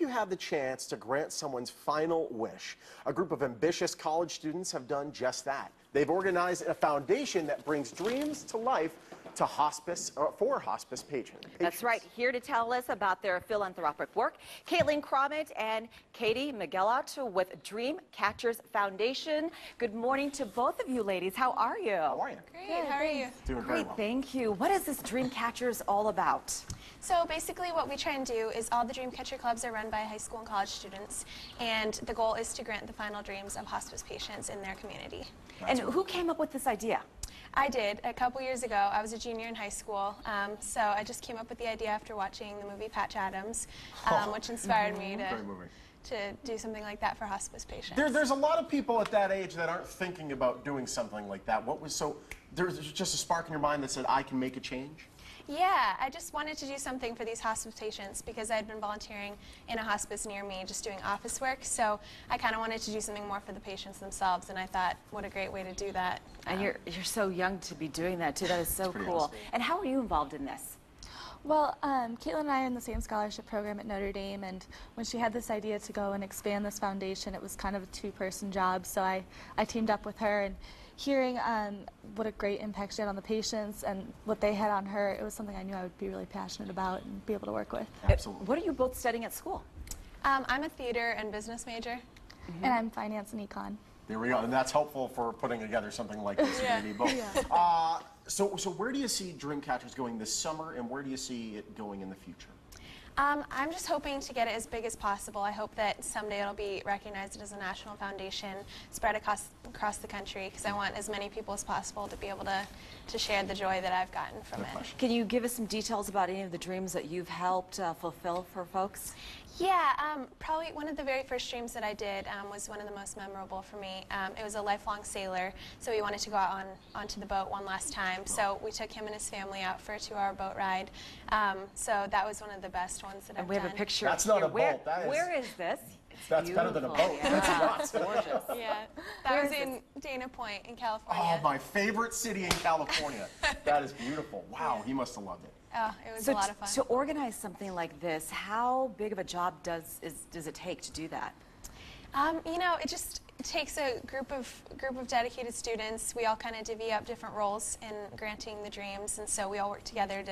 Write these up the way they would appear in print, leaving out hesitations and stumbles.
you have the chance to grant someone's final wish? A group of ambitious college students have done just that. They've organized a foundation that brings dreams to life to hospice, for hospice patients. That's right. Here to tell us about their philanthropic work, Crommett and McElligott with Dreamcatchers Foundation. Good morning to both of you ladies. How are you? How are you? Great. How are you? Doing very well. Thank you. What is this Dreamcatchers all about? So basically what we try and do is all the Dreamcatcher clubs are run by high school and college students, and the goal is to grant the final dreams of hospice patients in their community. And who came up with this idea? I did. A couple years ago, I was a junior in high school, so I just came up with the idea after watching the movie Patch Adams, which inspired me to do something like that for hospice patients. There's a lot of people at that age that aren't thinking about doing something like that. There's just a spark in your mind that said, I can make a change? Yeah, I just wanted to do something for these hospice patients because I'd been volunteering in a hospice near me, just doing office work. So I kind of wanted to do something more for the patients themselves, and I thought, what a great way to do that. And you're so young to be doing that too. That is so cool. Awesome. And how are you involved in this? Well, Caitlin and I are in the same scholarship program at Notre Dame, and when she had this idea to go and expand this foundation, it was kind of a two-person job, so I teamed up with her, and hearing what a great impact she had on the patients and what they had on her, it was something I knew I would be really passionate about and be able to work with. Absolutely. What are you both studying at school? I'm a theater and business major. And I'm finance and econ. There we go, and that's helpful for putting together something like this. Yeah. You need both. So where do you see Dreamcatchers going this summer, and where do you see it going in the future? I'm just hoping to get it as big as possible. I hope that someday it'll be recognized as a national foundation, spread across the country, because I want as many people as possible to be able to share the joy that I've gotten from it. Can you give us some details about any of the dreams that you've helped fulfill for folks? Yeah, probably one of the very first dreams that I did was one of the most memorable for me. It was a lifelong sailor, so he wanted to go out onto the boat one last time. So we took him and his family out for a 2-hour boat ride. So that was one of the best ones that I've done. And we have a picture. That's not here. a boat. Where is this? That's better than a boat. Yeah. That's gorgeous. Yeah, that was in Dana Point in California. Oh, my favorite city in California. That is beautiful. Wow, he must have loved it. Oh, it was a lot of fun. To organize something like this, how big of a job does it take to do that? You know, it takes a group of dedicated students. We all kind of divvy up different roles in granting the dreams, and so we all work together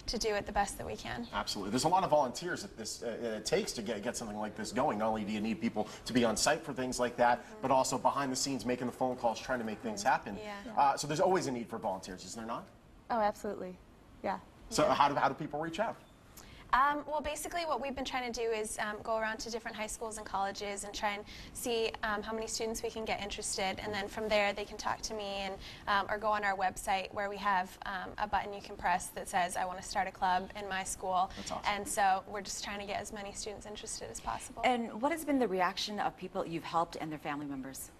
to do it the best that we can. Absolutely. There's a lot of volunteers that it takes to get something like this going. Not only do you need people to be on site for things like that, but also behind the scenes making the phone calls, trying to make things happen. Yeah. So there's always a need for volunteers, is there not? Oh, absolutely. Yeah. So how do people reach out? Well, basically what we've been trying to do is go around to different high schools and colleges and try and see how many students we can get interested, and then from there they can talk to me and or go on our website where we have a button you can press that says, I want to start a club in my school. That's awesome. And so we're just trying to get as many students interested as possible. And what has been the reaction of people you've helped and their family members?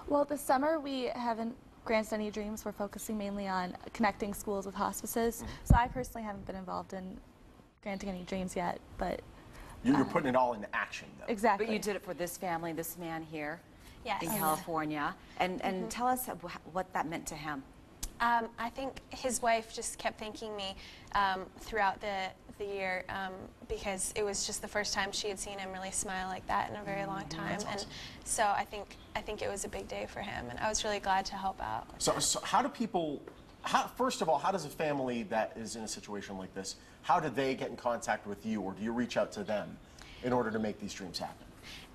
Well, this summer we haven't granted any dreams. We're focusing mainly on connecting schools with hospices. So I personally haven't been involved in granting any dreams yet, but You're putting it all into action, though. exactly. But you did it for this family, this man here Yes. in California. And tell us what that meant to him. I think his wife just kept thanking me throughout the year because it was just the first time she had seen him really smile like that in a very long time. That's awesome. And so I think it was a big day for him, and I was really glad to help out. So how do people, first of all, how does a family that is in a situation like this, how do they get in contact with you, or do you reach out to them in order to make these dreams happen?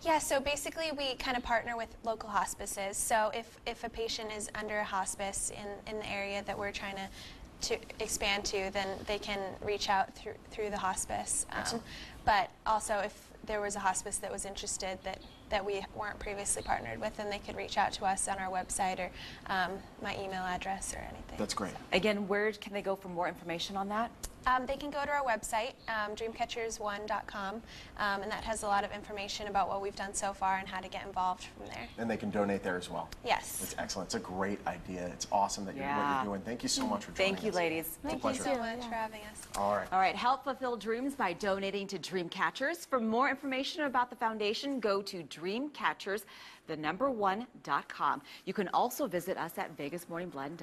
Yeah, so basically we kind of partner with local hospices. So if a patient is under a hospice in the area that we're trying to expand to, then they can reach out through the hospice. But also if there was a hospice that was interested that we weren't previously partnered with, then they could reach out to us on our website or my email address or anything. That's great. Again, where can they go for more information on that? They can go to our website, dreamcatchers1.com, and that has a lot of information about what we've done so far and how to get involved from there. And they can donate there as well. Yes. It's excellent. It's a great idea. It's awesome that you're what you're doing. Thank you so much for joining us. Thank you, ladies. Thank you so much for having us. All right. All right, help fulfill dreams by donating to Dreamcatchers. For more information about the foundation, go to Dreamcatchers1.com. You can also visit us at vegasmorningblend.com.